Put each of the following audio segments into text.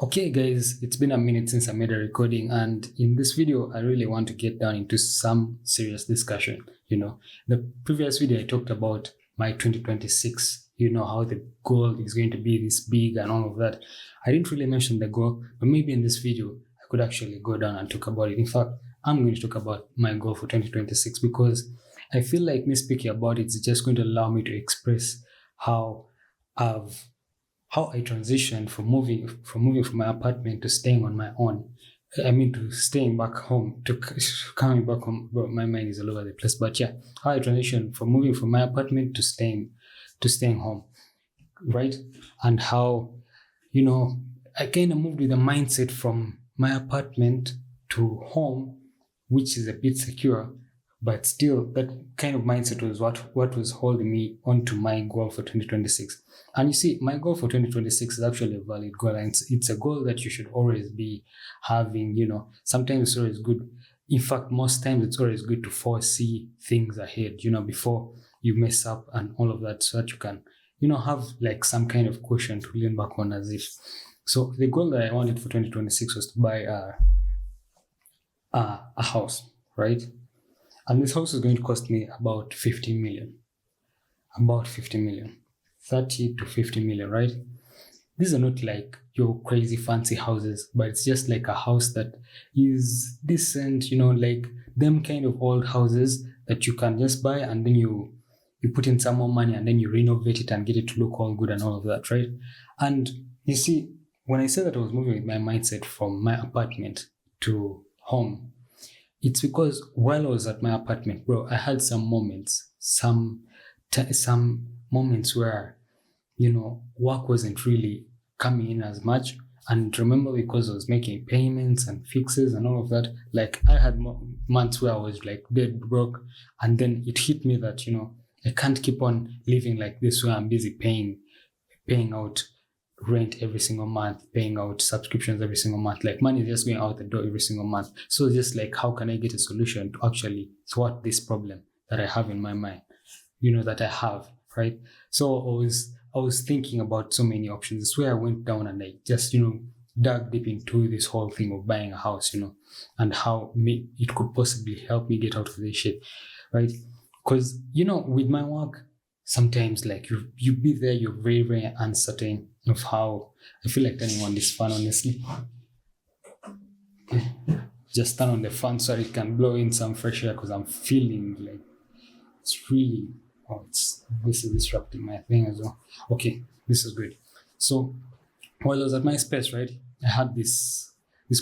Okay, guys, it's been a minute since I made a recording, and in this video, I really want to get down into some serious discussion. The previous video I talked about my 2026, how the goal is going to be this big and all of that. I didn't really mention the goal, but maybe in this video, I could actually go down and talk about it. In fact, I'm going to talk about my goal for 2026 because I feel like me speaking about it is just going to allow me to express how I've how I transitioned from moving from my apartment to staying on my own. I mean, to staying back home, to coming back home. Bro, my mind is all over the place. But yeah, how I transitioned from moving from my apartment to staying home, right? And how I kind of moved with a mindset from my apartment to home, which is a bit secure, but still that kind of mindset was what was holding me onto my goal for 2026. And you see, my goal for 2026 is actually a valid goal, and it's a goal that you should always be having. Sometimes it's always good. In fact, most times it's always good to foresee things ahead, before you mess up and all of that, so that you can have like some kind of cushion to lean back on. As if so the goal that I wanted for 2026 was to buy a house, right? And this house is going to cost me about 50 million. About 50 million. 30 to 50 million, right? These are not like your crazy fancy houses, but it's just like a house that is decent, like them kind of old houses that you can just buy, and then you put in some more money and then you renovate it and get it to look all good and all of that, right? And you see, when I said that I was moving with my mindset from my apartment to home, it's because while I was at my apartment, bro, I had some moments, some moments where work wasn't really coming in as much. And remember, because I was making payments and fixes and all of that, like I had months where I was like dead broke, and then it hit me that I can't keep on living like this where I'm busy paying out rent every single month, paying out subscriptions every single month. Like money is just going out the door every single month. So just like, how can I get a solution to actually thwart this problem that I have in my mind, that I have, right? So I was thinking about so many options. It's where I went down and I just, dug deep into this whole thing of buying a house, and how it could possibly help me get out of this shit, right? Because, with my work, sometimes like you be there, you're very, very uncertain of how. I feel like turning on this fan, honestly. Just turn on the fan so it can blow in some fresh air because I'm feeling like it's really, this is disrupting my thing as well. Okay, this is good. So while I was at my space, right, I had this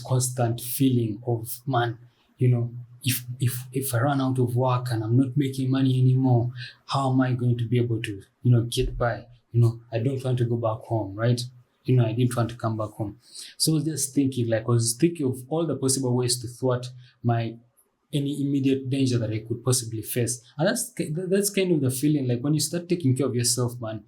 constant feeling of, man, if I run out of work and I'm not making money anymore, how am I going to be able to get by? I don't want to go back home, right? I didn't want to come back home. So I was just thinking, I was thinking of all the possible ways to thwart any immediate danger that I could possibly face. And that's kind of the feeling, like when you start taking care of yourself, man,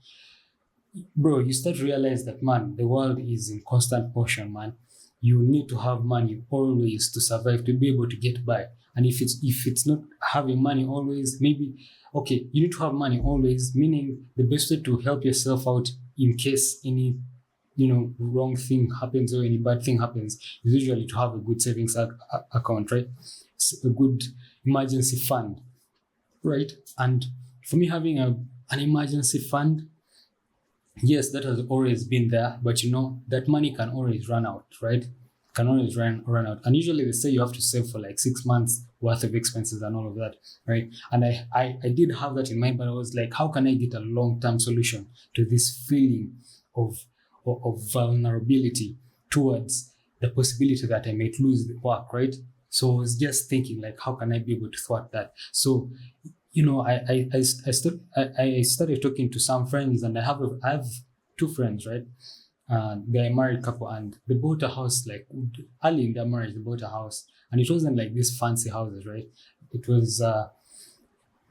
bro, you start to realize that, man, the world is in constant motion, man. You need to have money always to survive, to be able to get by. And if it's not having money always, maybe, okay, you need to have money always, meaning the best way to help yourself out in case any wrong thing happens or any bad thing happens is usually to have a good savings account, right? A good emergency fund, right? And for me, having an emergency fund, yes, that has always been there, but that money can always run out, right? Can always run out. And usually they say you have to save for like 6 months worth of expenses and all of that, right? And I did have that in mind, but I was like, how can I get a long-term solution to this feeling of vulnerability towards the possibility that I might lose the work, right? So I was just thinking, like, how can I be able to thwart that? So I started talking to some friends, and I have two friends, right? They're a married couple, and they bought a house like early in their marriage. They bought a house, and it wasn't like these fancy houses, right? It was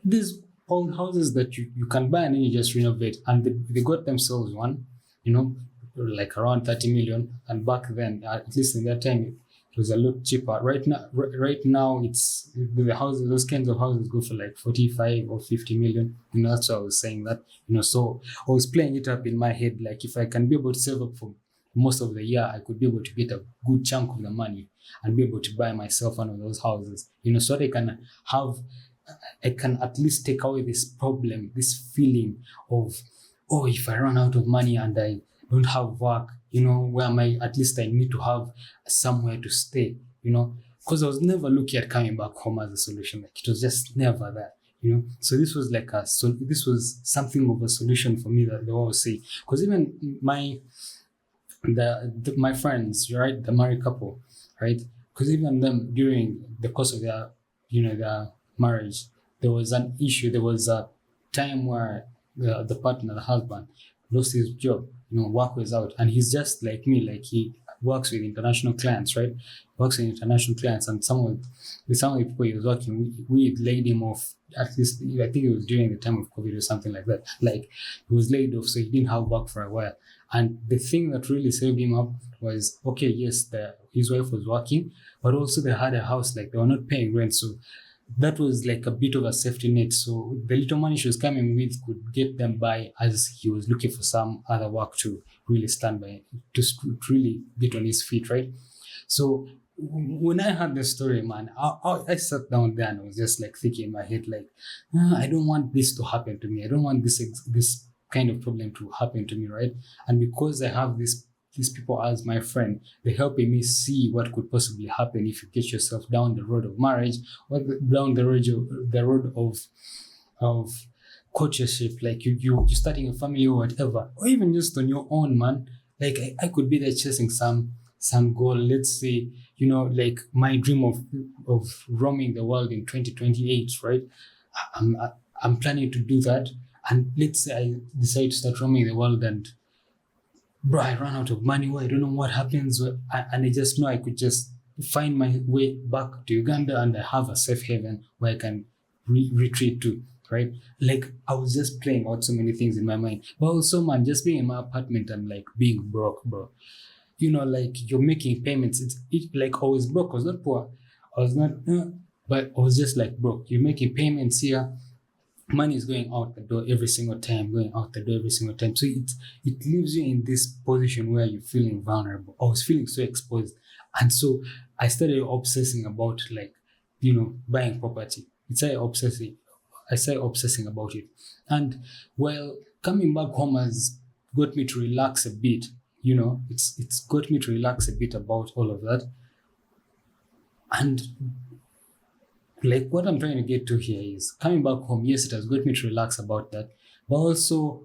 these old houses that you can buy and then you just renovate. And they got themselves one, like around 30 million. And back then, at least in that time, it was a lot cheaper. Right now, it's the houses. Those kinds of houses go for like 45 or 50 million. That's why I was saying that. So I was playing it up in my head, like if I can be able to save up for most of the year, I could be able to get a good chunk of the money and be able to buy myself one of those houses, so that I can at least take away this problem, this feeling of, oh, if I run out of money and I don't have work, where am I? At least I need to have somewhere to stay, because I was never looking at coming back home as a solution. Like, it was just never there. So this was this was something of a solution for me, that they always say. Because even my friends, right, the married couple, right, because even them, during the course of their marriage, there was an issue. There was a time where the partner, the husband, lost his job. Work was out, and he's just like me. Like, he works with international clients, right? Works with international clients, and some of the people he was working with, we laid him off. At least, I think it was during the time of COVID or something like that. Like, he was laid off, so he didn't have work for a while. And the thing that really saved him up was, okay, yes, his wife was working, but also they had a house. Like, they were not paying rent, so that was like a bit of a safety net. So the little money she was coming with could get them by, as he was looking for some other work to really stand by, to really get on his feet, right? So when I heard the story, man, I sat down there and I was just like thinking in my head, like, I don't want this to happen to me. I don't want this kind of problem to happen to me, right? And because I have these people as my friend, they're helping me see what could possibly happen if you get yourself down the road of marriage, or down the road of courtship, like you're starting a family or whatever, or even just on your own, man. Like, I could be there chasing some goal. Let's say, like my dream of roaming the world in 2028, right? I'm planning to do that, and let's say I decide to start roaming the world, and bro, I ran out of money. I don't know what happens, and I just know I could just find my way back to Uganda, and I have a safe haven where I can retreat to, right? Like, I was just playing out so many things in my mind. But also, man, just being in my apartment and like being broke, bro. Like, you're making payments. Like, I was broke. I was not poor. I was not, but I was just like broke. You're making payments here. Money is going out the door every single time, So it leaves you in this position where you're feeling vulnerable. I was feeling so exposed. And so I started obsessing about, like, buying property. I started obsessing about it. And, well, coming back home has got me to relax a bit. It's got me to relax a bit about all of that. And, like, what I'm trying to get to here is, coming back home, yes, it has got me to relax about that. But also,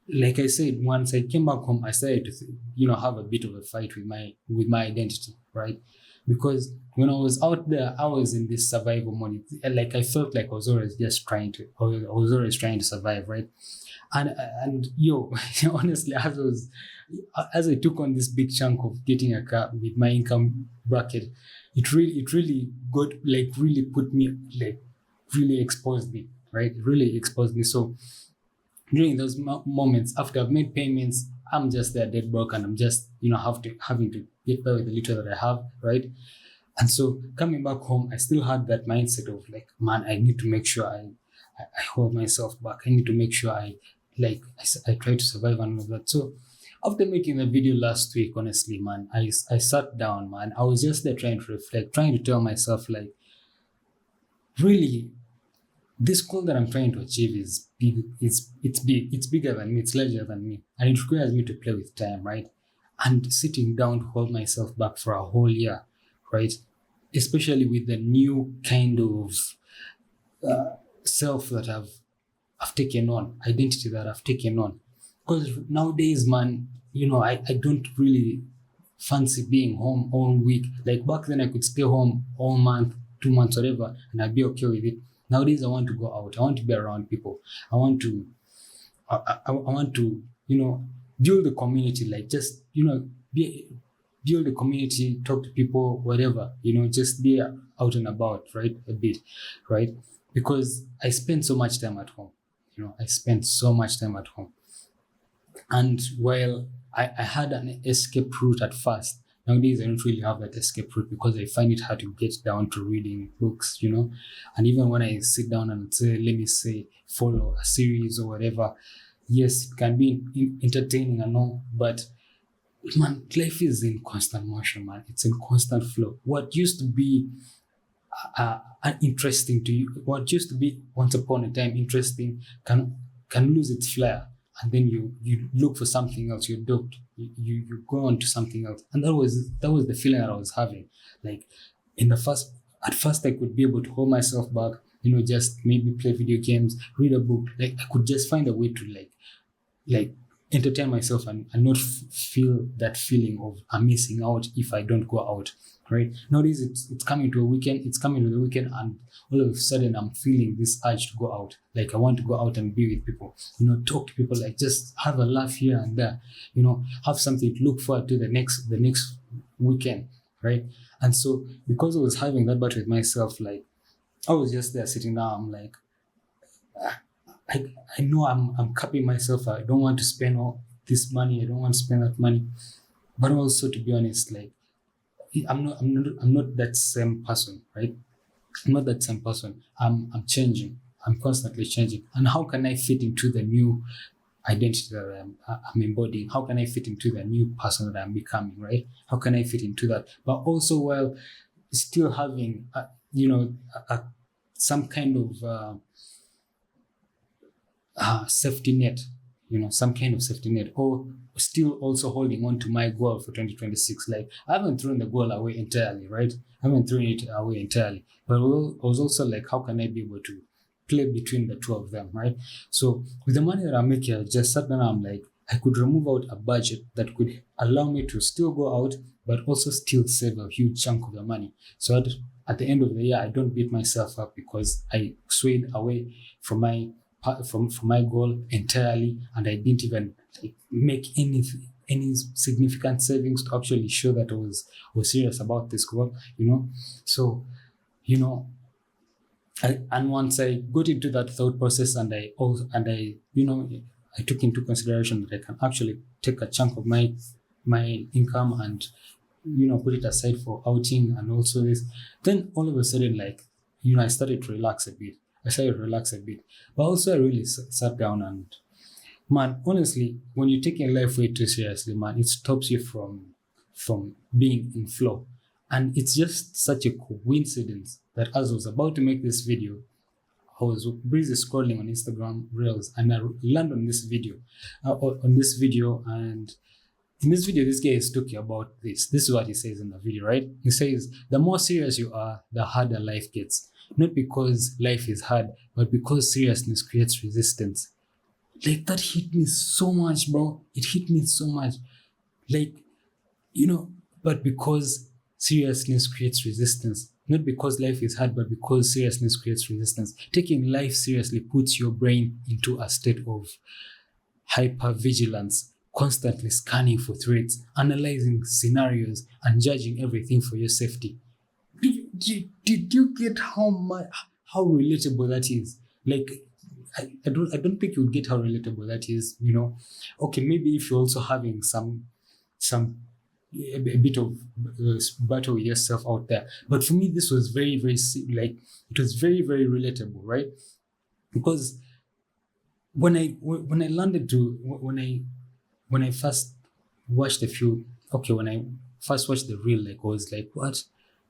like I said, once I came back home, I started to, have a bit of a fight with my identity, right? Because when I was out there, I was in this survival mode. Like, I felt like I was always trying to survive, right? And honestly, as I took on this big chunk of getting a car with my income bracket, it really got, like, really put me, like, really exposed me, right? It really exposed me. So during those moments, after I've made payments, I'm just there dead broke, and I'm just, having to get by with the little that I have, right? And so coming back home, I still had that mindset of, like, man, I need to make sure I hold myself back. I need to make sure I try to survive and all of that. So after making the video last week, honestly, man, I sat down, man. I was just there trying to reflect, trying to tell myself, like, really, this goal that I'm trying to achieve is big. It's big. It's bigger than me. It's larger than me. And it requires me to play with time, right? And sitting down to hold myself back for a whole year, right? Especially with the new kind of self that I've taken on, identity that I've taken on. Because nowadays, man, I don't really fancy being home all week. Like, back then, I could stay home all month, 2 months, whatever, and I'd be okay with it. Nowadays, I want to go out. I want to be around people. I want to, build the community. Like, just, build the community, talk to people, whatever. Just be out and about, right? A bit, right? Because I spend so much time at home. And while I had an escape route at first, nowadays I don't really have that escape route, because I find it hard to get down to reading books, And even when I sit down and say, let me say, follow a series or whatever, yes, it can be entertaining and all, but man, life is in constant motion, man. It's in constant flow. What used to be interesting to you, what used to be once upon a time interesting, can lose its flair, and then you look for something else. You adopt, you go on to something else, and that was the feeling that I was having. Like in the first, at first I could be able to hold myself back, just maybe play video games, read a book. Like I could just find a way to like entertain myself and not feel that feeling of I'm missing out if I don't go out. Right, nowadays it's coming to a weekend, it's coming to the weekend, and all of a sudden I'm feeling this urge to go out. Like I want to go out and be with people, talk to people, like just have a laugh here and there, have something to look forward to the next weekend. Right, and so because I was having that battle with myself, like I was just there sitting down. I'm like, I know I'm capping myself. I don't want to spend all this money. I don't want to spend that money. But also, to be honest, like I'm not that same person, right? I'm not that same person. I'm changing. I'm constantly changing. And how can I fit into the new identity that I'm embodying? How can I fit into the new person that I'm becoming, right? How can I fit into that? But also while still having, some kind of safety net, some kind of safety net, or still also holding on to my goal for 2026. Like I haven't thrown the goal away entirely, right? I haven't thrown it away entirely, but I was also like, how can I be able to play between the two of them, right? So with the money that I'm making, I just sat down. I'm like, I could remove out a budget that could allow me to still go out, but also still save a huge chunk of the money. So at the end of the year, I don't beat myself up because I swayed away from my goal entirely, and I didn't even make any significant savings to actually show that I was serious about this goal. So and once I got into that thought process, and I took into consideration that I can actually take a chunk of my income and put it aside for outing and also this, then all of a sudden, like, I started to relax a bit. But also I really sat down and, man, honestly, when you're taking life way too seriously, man, it stops you from being in flow. And it's just such a coincidence that as I was about to make this video, I was busy scrolling on Instagram Reels, and I landed on this video, and in this video, this guy is talking about this. This is what he says in the video, right? He says, the more serious you are, the harder life gets. Not because life is hard, but because seriousness creates resistance. Like, that hit me so much, bro. It hit me so much. Like, but because seriousness creates resistance. Not because life is hard, but because seriousness creates resistance. Taking life seriously puts your brain into a state of hypervigilance, constantly scanning for threats, analyzing scenarios, and judging everything for your safety. Did you get how relatable that is? Like, I don't think you would get how relatable that is. Okay, maybe if you're also having a bit of battle with yourself out there, but for me this was very, very, like, it was very, very relatable, right? Because when I first watched when I first watched the reel, like, I was like, what?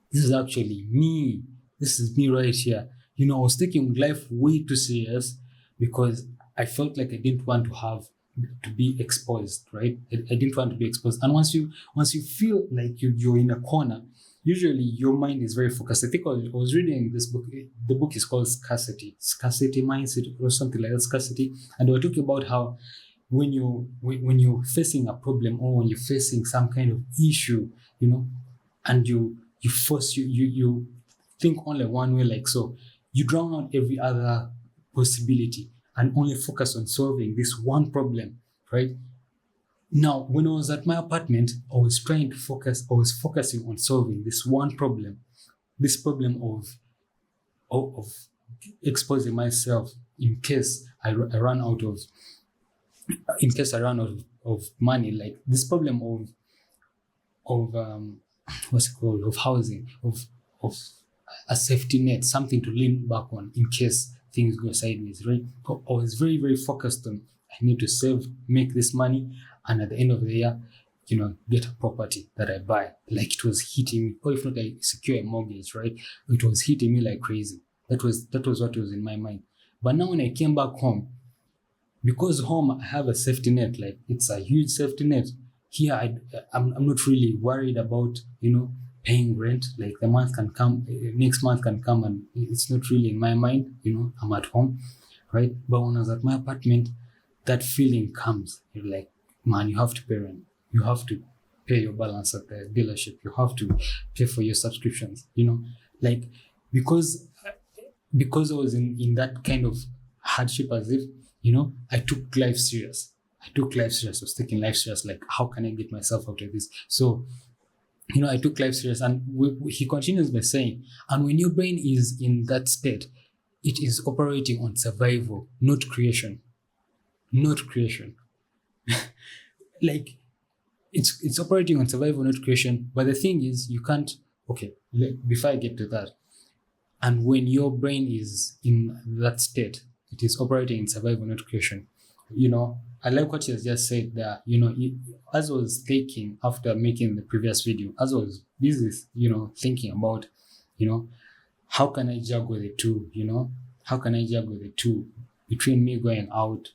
This is actually me. This is me right here. I was taking life way too serious because I felt like I didn't want to be exposed, right? I didn't want to be exposed. And once you feel like you're in a corner, usually your mind is very focused. I think I was reading this book. The book is called Scarcity Mindset, or something like that, Scarcity. And they were talking about how when you're facing a problem, or when you're facing some kind of issue, and you think only one way, like, so you drown out every other possibility and only focus on solving this one problem, right? Now, when I was at my apartment, I was focusing on solving this one problem, this problem of exposing myself in case I run out of money, like this problem of what's it called, of housing, of a safety net, something to lean back on in case things go sideways, right? I was very, very focused on, I need to save, make this money, and at the end of the year, get a property that I buy. Like it was hitting me, or if not, I secure a mortgage, right? It was hitting me like crazy. That was what was in my mind. But now when I came back home, because home I have a safety net, like it's a huge safety net. Here I'm not really worried about paying rent. Like the month can come, next month can come, and it's not really in my mind. I'm at home, right? But when I was at my apartment, that feeling comes. You're like, man, you have to pay rent. You have to pay your balance at the dealership. You have to pay for your subscriptions. Like because I was in that kind of hardship, as if I took life serious. I was taking life serious. Like, how can I get myself out of this? So I took life serious, and he continues by saying, and when your brain is in that state, it is operating on survival, not creation. Not creation. Like, it's operating on survival, not creation. But the thing is, you can't. Okay, before I get to that, and when your brain is in that state, it is operating in survival, not creation. I like what you just said there. As I was thinking after making the previous video, as I was busy, thinking about, how can I juggle the two? How can I juggle the two between me going out,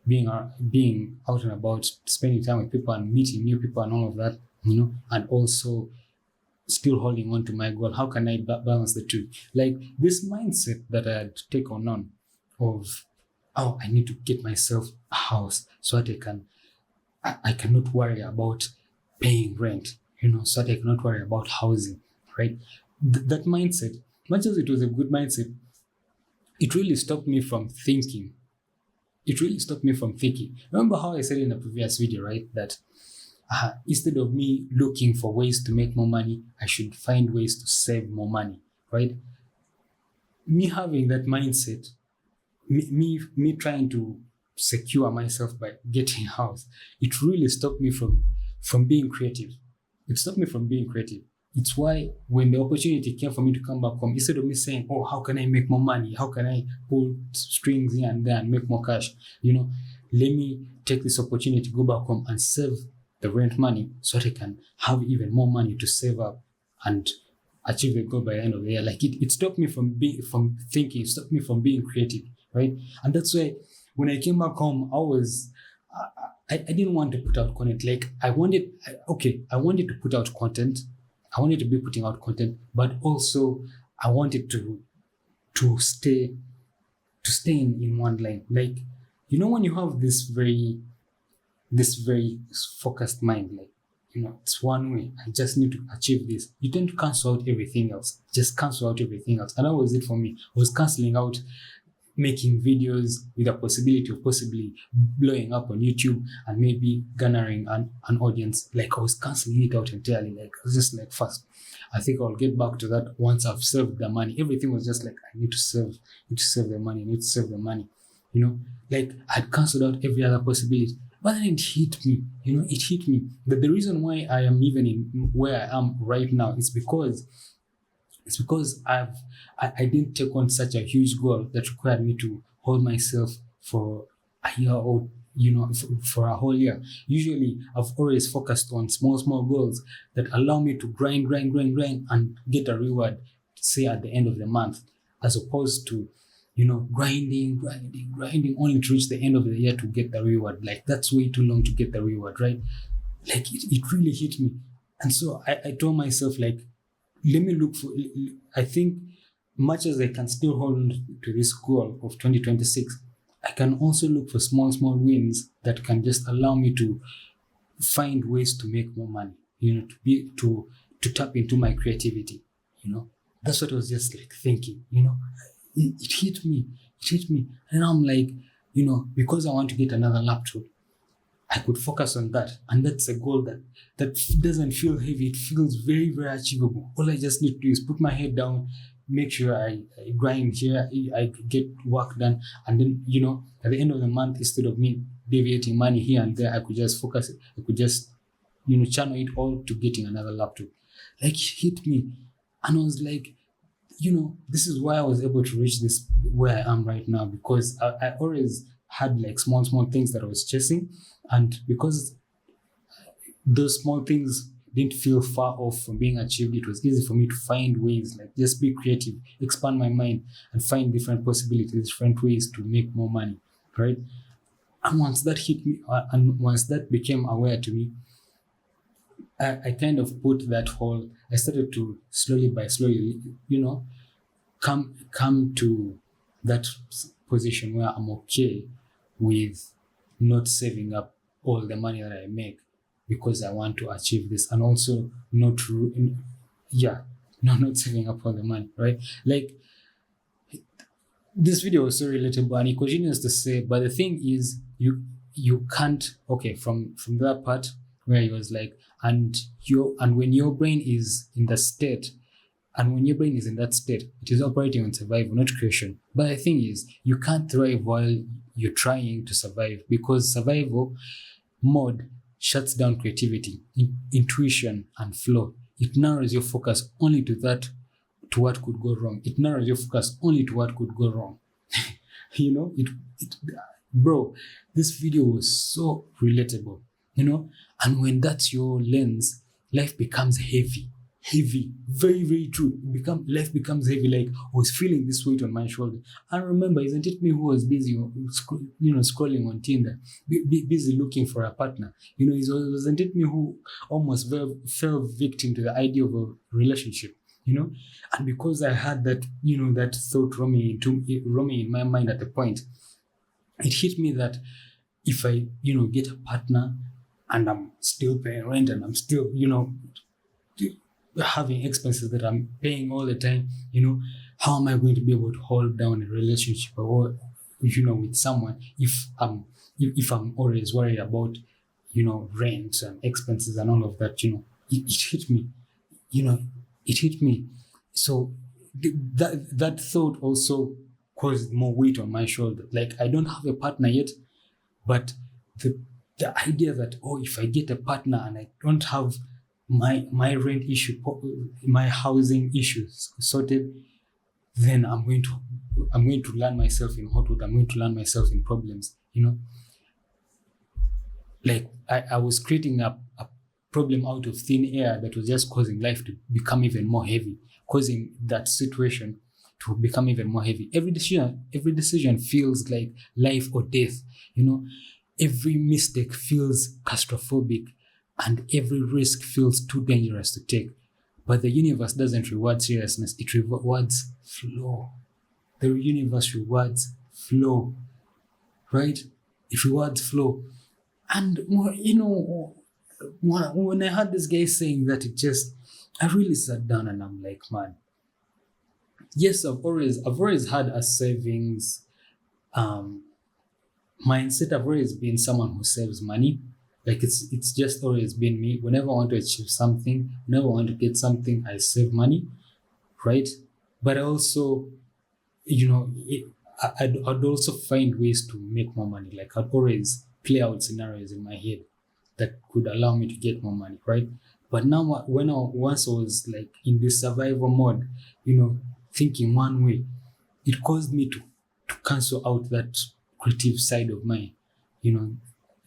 being out and about, spending time with people and meeting new people and all of that, and also still holding on to my goal. How can I balance the two? Like this mindset that I had taken on of, oh, I need to get myself a house so that I cannot worry about paying rent, so that I cannot worry about housing, right? That mindset, much as it was a good mindset, it really stopped me from thinking. Remember how I said in the previous video, right? That instead of me looking for ways to make more money, I should find ways to save more money, right? Me having that mindset, me trying to secure myself by getting a house, it really stopped me from being creative. It's why when the opportunity came for me to come back home, instead of me saying, oh, how can I make more money? How can I pull strings here and there and make more cash? Let me take this opportunity to go back home and save the rent money so that I can have even more money to save up and achieve the goal by the end of the year. Like it stopped me from thinking, it stopped me from being creative, right? And that's why when I came back home, I didn't want to put out content. Like I wanted to put out content. I wanted to be putting out content, but also I wanted to stay in one line. Like, when you have this very focused mind, like, it's one way. I just need to achieve this. You tend to cancel out everything else. Just cancel out everything else. And that was it for me. I was canceling out making videos with a possibility of possibly blowing up on YouTube and maybe garnering an audience. Like I was canceling it out entirely. Like I was just like, first, I think I'll get back to that once I've saved the money. Everything was just like, I need to save the money. Like I'd cancelled out every other possibility. But then it hit me, that the reason why I am even in where I am right now is because I didn't take on such a huge goal that required me to hold myself for a year or for a whole year. Usually I've always focused on small goals that allow me to grind and get a reward, say at the end of the month, as opposed to grinding only to reach the end of the year to get the reward. Like that's way too long to get the reward, right? Like it really hit me. And so I told myself, like, let me look for, I think much as I can still hold on to this goal of 2026, I can also look for small wins that can just allow me to find ways to make more money, to tap into my creativity, That's what I was just like thinking, it hit me. And I'm like, because I want to get another laptop, I could focus on that. And that's a goal that doesn't feel heavy. It feels very, very achievable. All I just need to do is put my head down, make sure I grind here, I get work done. And then, at the end of the month, instead of me deviating money here and there, I could just focus. I could just, channel it all to getting another laptop. Like, it hit me. And I was like, this is why I was able to reach this where I am right now, because I always had like small things that I was chasing. And because those small things didn't feel far off from being achieved. It was easy for me to find ways, like just be creative, expand my mind, and find different possibilities, different ways to make more money, right? And once that hit me, and once that became aware to me, I kind of put that whole. I started to slowly by slowly, come to that position where I'm okay with not saving up all the money that I make because I want to achieve this, and also not saving up all the money, right? Like, this video was so relatable, and he continues to say, but the thing is, you can't. Okay, from that part where he was like, and when your brain is in the state, and when your brain is in that state, it is operating on survival, not creation. But the thing is, you can't thrive while you're trying to survive, because survival mode shuts down creativity, intuition, and flow. It narrows your focus only to what could go wrong. It narrows your focus only to what could go wrong. Bro, this video was so relatable, and when that's your lens, life becomes heavy. Very, very true. Life becomes heavy. Like, I was feeling this weight on my shoulder. And remember, isn't it me who was busy, scrolling on Tinder, busy looking for a partner? Wasn't it me who almost fell victim to the idea of a relationship? And because I had that, that thought roaming in my mind at the point, it hit me that if I, get a partner and I'm still paying rent and I'm still, having expenses that I'm paying all the time, how am I going to be able to hold down a relationship or, with someone if I'm always worried about, rent and expenses and all of that, it hit me, it hit me. So that thought also caused more weight on my shoulder. Like, I don't have a partner yet, but the idea that, if I get a partner and I don't have my rent issue, my housing issues sorted, then I'm going to land myself in hot water. I'm going to land myself in problems. Like, I was creating a problem out of thin air that was just causing life to become even more heavy, causing that situation to become even more heavy. Every decision feels like life or death. Every mistake feels claustrophobic, and every risk feels too dangerous to take. But the universe doesn't reward seriousness, it rewards flow. The universe rewards flow, right? It rewards flow. And, when I heard this guy saying that, I really sat down and I'm like, man, yes, I've always had a savings mindset. I've always been someone who saves money. Like, it's just always been me. Whenever I want to achieve something, whenever I want to get something, I save money, right? But I also, I'd also find ways to make more money. Like, I'd always play out scenarios in my head that could allow me to get more money, right? But now, once I was like in this survival mode, thinking one way, it caused me to cancel out that creative side of mine,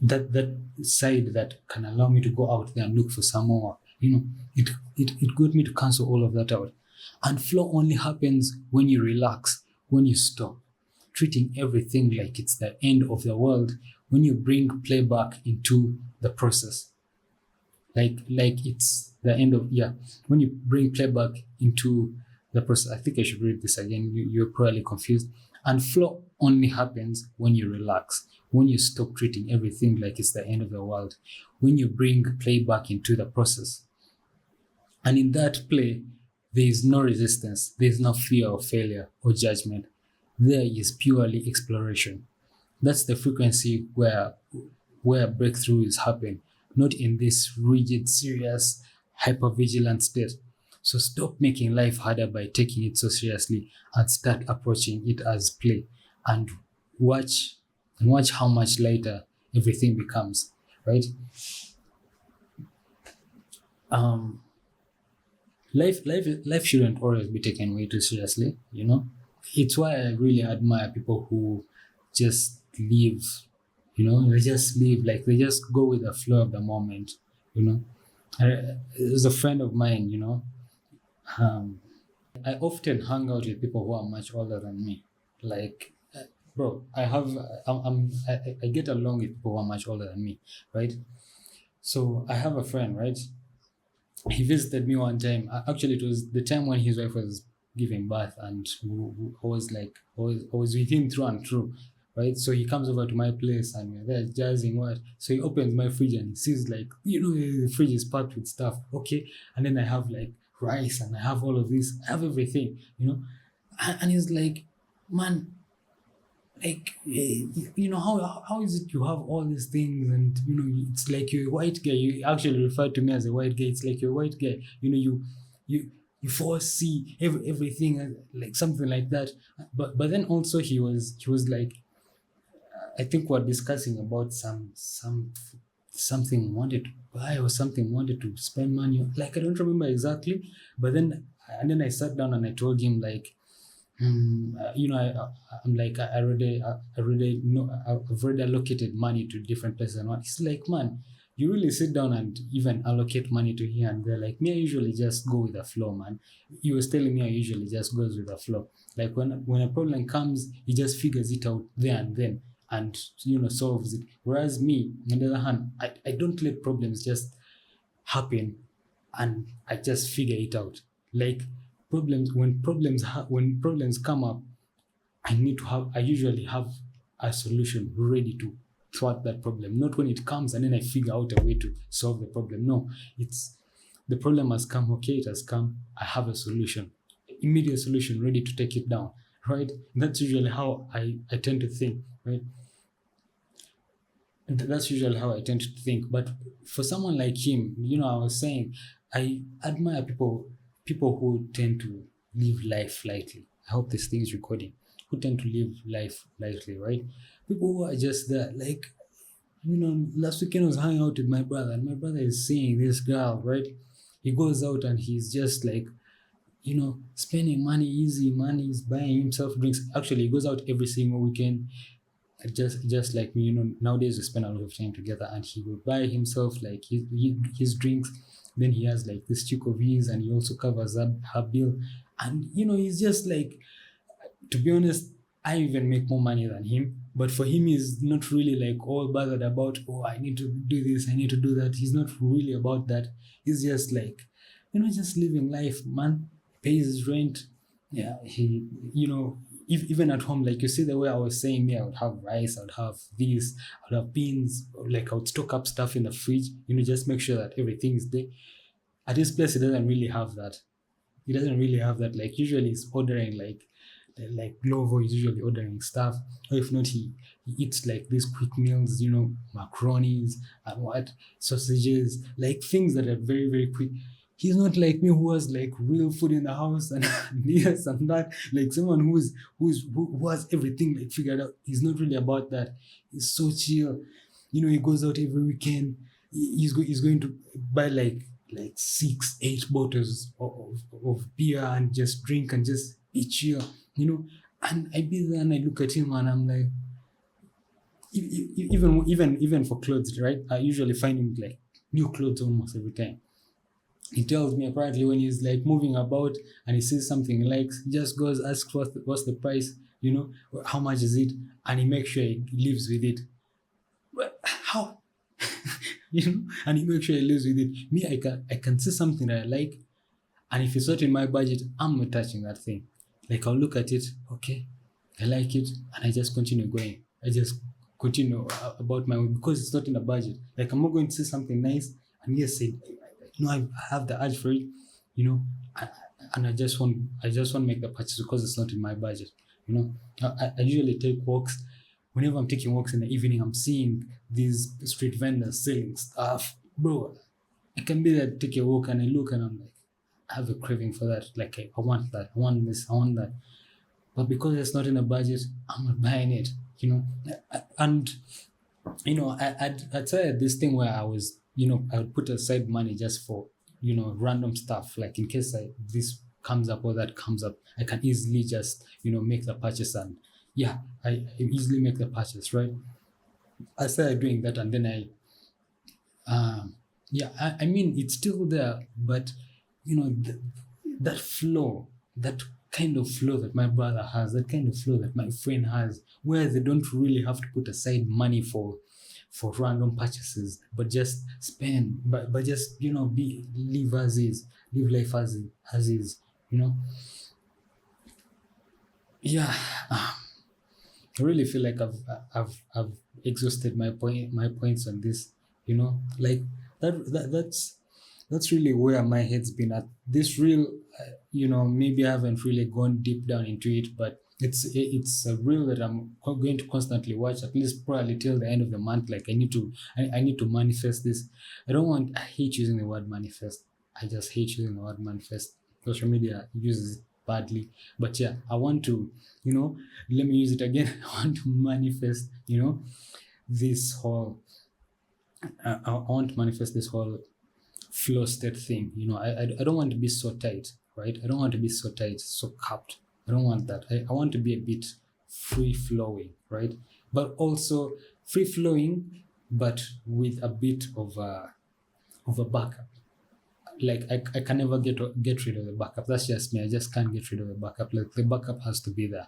that side that can allow me to go out there and look for some more. It got me to cancel all of that out. And flow only happens when you relax, when you stop treating everything like it's the end of the world, when you bring playback into the process. Like it's the end of, when you bring playback into the process. I think I should read this again. You're probably confused. And flow only happens when you relax, when you stop treating everything like it's the end of the world, when you bring playback into the process. And in that play, there is no resistance, there is no fear of failure or judgment. There is purely exploration. That's the frequency where breakthroughs happen, not in this rigid, serious, hypervigilant state. So stop making life harder by taking it so seriously and start approaching it as play, and watch how much lighter everything becomes, right? Life shouldn't always be taken way too seriously, It's why I really admire people who just live, they just live, like they just go with the flow of the moment, you know. There's a friend of mine, um, I often hang out with people who are much older than me. Like, bro, I get along with people who are much older than me, right? So I have a friend, right? He visited me one time. Actually, it was the time when his wife was giving birth, and I was like, I was with him through and through, right? So he comes over to my place, and we're there jazzing. What? So he opens my fridge and he sees, like, the fridge is packed with stuff. Okay, and then I have like rice, and I have all of this. I have everything, and he's like, man, like, how is it you have all these things, and it's like you're a white guy. You actually refer to me as a white guy. It's like you're a white guy, you you foresee everything, like something like that. But then also he was like, I think we're discussing about something wanted to buy, or something wanted to spend money on. Like, I don't remember exactly, but then and then I sat down and I told him, like, I'm like, I already know, I've already allocated money to different places and what. It's like, man, you really sit down and even allocate money to here and there. Like me, I usually just go with the flow, man. He was telling me I usually just goes with the flow. Like when a problem comes, he just figures it out there and then, and solves it. Whereas me, on the other hand, I don't let problems just happen and I just figure it out. Like when problems come up, I usually have a solution ready to thwart that problem. Not when it comes and then I figure out a way to solve the problem. No, it's the problem has come. Okay, it has come. I have a solution, immediate solution ready to take it down. Right? That's usually how I tend to think. Right? And that's usually how I tend to think. But for someone like him, I was saying, I admire people who tend to live life lightly. I hope this thing is recording. Who tend to live life lightly, right? People who are just there, like, last weekend I was hanging out with my brother, and my brother is seeing this girl, right? He goes out and he's just like, spending money, easy money, he's buying himself drinks. Actually, he goes out every single weekend, just like me. Nowadays we spend a lot of time together, and he will buy himself like his drinks. Then he has like this chick of his, and he also covers her bill. And he's just like, to be honest, I even make more money than him. But for him, he's not really like all bothered about, oh, I need to do this, I need to do that. He's not really about that. He's just like, just living life, man. Pays his rent. Yeah, even at home, like, you see the way I was saying, me, I would have rice, I would have this, I would have beans, like I would stock up stuff in the fridge, just make sure that everything is there. At this place, he doesn't really have that. He doesn't really have that. Like, usually he's ordering like Glovo is usually ordering stuff, or if not, he eats like these quick meals, macaronis and what, sausages, like things that are very, very quick. He's not like me, who has like real food in the house and this and that. Like someone who has everything like figured out. He's not really about that. He's so chill. He goes out every weekend. He's going to buy like 6, 8 bottles of beer and just drink and just be chill. And I be there and I look at him and I'm like, even for clothes, right? I usually find him like new clothes almost every time. He tells me apparently when he's like moving about and he sees something he likes, he just goes, asks what's the price, how much is it, and he makes sure he lives with it. But how? And he makes sure he lives with it. Me, I can see something that I like, and if it's not in my budget, I'm not touching that thing. Like, I'll look at it, okay, I like it, and I just continue going. I just continue about my way because it's not in the budget. Like, I'm not going to see something nice and yes, say, I have the urge for it, I, and I just want to make the purchase because it's not in my budget. I usually take walks. Whenever I'm taking walks in the evening, I'm seeing these street vendors selling stuff, bro. I can be there, take a walk, and I look and I'm like, I have a craving for that. Like, I want that, I want this, I want that. But because it's not in a budget, I'm not buying it. And I'd say this thing where I was, I would put aside money just for random stuff. Like, in case this comes up or that comes up, I can easily just make the purchase, and yeah, I easily make the purchase, right? I started doing that, and then Yeah, I mean, it's still there, but that flow, that kind of flow that my brother has, that kind of flow that my friend has, where they don't really have to put aside money for random purchases, but just spend, but just be live as is, live life as is, you know. Yeah, I really feel like I've exhausted my points on this. Like that's really where my head's been at. This real, maybe I haven't really gone deep down into it, but it's a reel that I'm going to constantly watch at least probably till the end of the month. Like I need to manifest this. I hate using the word manifest. I just hate using the word manifest. Social media uses it badly, but yeah, I want to, let me use it again. I want to manifest, this whole. I want to manifest this whole flow state thing. I don't want to be so tight, right? I don't want to be so tight, so capped. I don't want that. I want to be a bit free flowing, right? But also free flowing, but with a bit of a backup. Like I can never get rid of the backup. That's just me. I just can't get rid of the backup. Like the backup has to be there.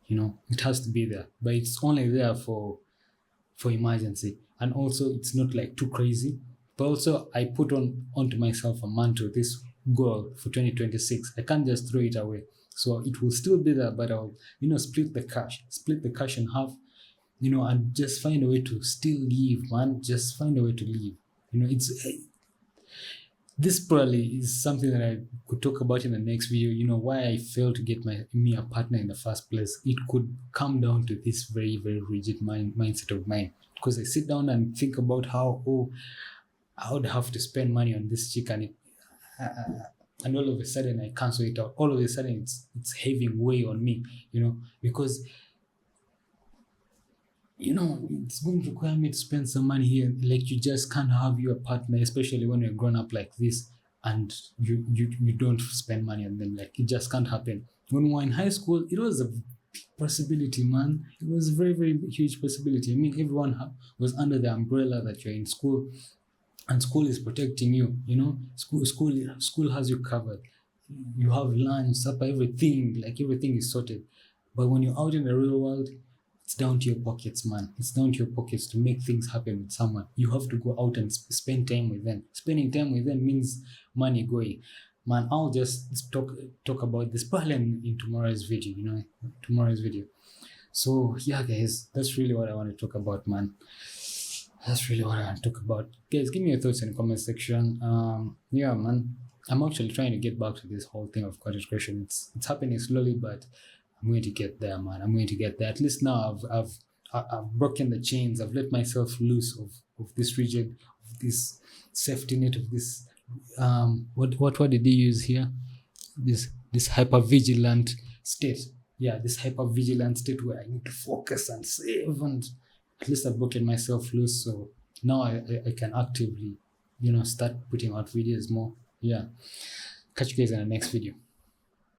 It has to be there. But it's only there for emergency. And also it's not like too crazy. But also I put onto myself a mantle, this goal for 2026. I can't just throw it away. So it will still be there, but I'll, split the cash in half, and just find a way to still live, man. Just find a way to live. It's this probably is something that I could talk about in the next video. Why I failed to get me a partner in the first place. It could come down to this very, very rigid mindset of mine. Because I sit down and think about how I would have to spend money on this chick, and all of a sudden I cancel it out. All of a sudden it's having way on me, because it's going to require me to spend some money here. Like, you just can't have your partner, especially when you're grown up like this, and you don't spend money on them. Like, it just can't happen. When we were in high school, it was a possibility, man. It was a very, very huge possibility. I mean, everyone was under the umbrella that you're in school, and school is protecting you. School has you covered. You have lunch, supper, everything. Like, everything is sorted. But when you're out in the real world, it's down to your pockets, man. It's down to your pockets to make things happen with someone. You have to go out and spend time with them. Spending time with them means money going. Man, I'll just talk about this probably in tomorrow's video, tomorrow's video. So yeah, guys, that's really what I want to talk about, man. That's really what I want to talk about. Guys, give me your thoughts in the comment section. Yeah, man. I'm actually trying to get back to this whole thing of content creation. It's happening slowly, but I'm going to get there, man. I'm going to get there. At least now I've broken the chains. I've let myself loose of this rigid, of this safety net, of this what did they use here? This hyper vigilant state. Yeah, this hyper vigilant state where I need to focus and save, and at least I've broken myself loose. So now I can actively, start putting out videos more. Yeah. Catch you guys in the next video.